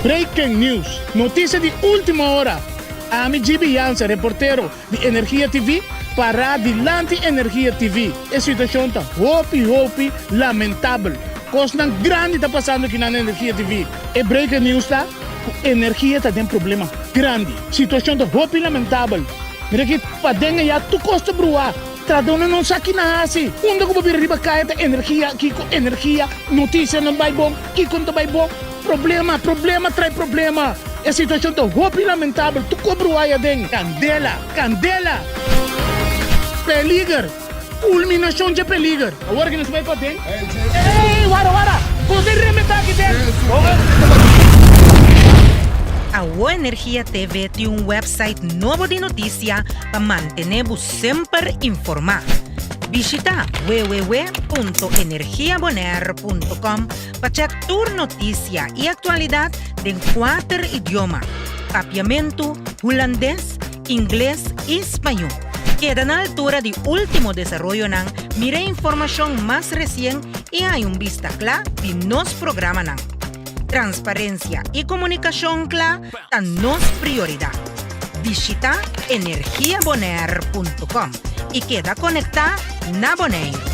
Breaking news, notícia de última hora. Ami GB Jansen, reportero de Energia TV, para adelante Energia TV. A situação está hopi, lamentável. Coisa grande está passando aqui na Energia TV. E breaking news está, energia está tem problema grande. Situação está hopi, lamentável. Mira que para dentro já tu custa bruar. Tradona não sabe na assim. Onde que vai riba cair energia, Kiko energia, notícia não vai bom, Kiko não vai bom. Problema traz problema. A situação está hopi, lamentável. Tu cobro aí dentro. Candela. Peligro. Culminação de peligro. Agora que nós vai para dentro. Ei, wara. Poder remeter aqui dentro. A O Energia TV tem um website novo de notícia para manter-vos sempre informado. Visita www.energiabonaire.com para checar toda notícia e atualidade em 4 idiomas: papiamento, holandês, inglês e espanhol. Queda na altura de último desenvolvimento nang mira informação mais recente e há vista clara de nosso programa nang. Transparência e comunicação clara é nossa prioridade. Visita energiabonaire.com e queda conectado na Bonaire.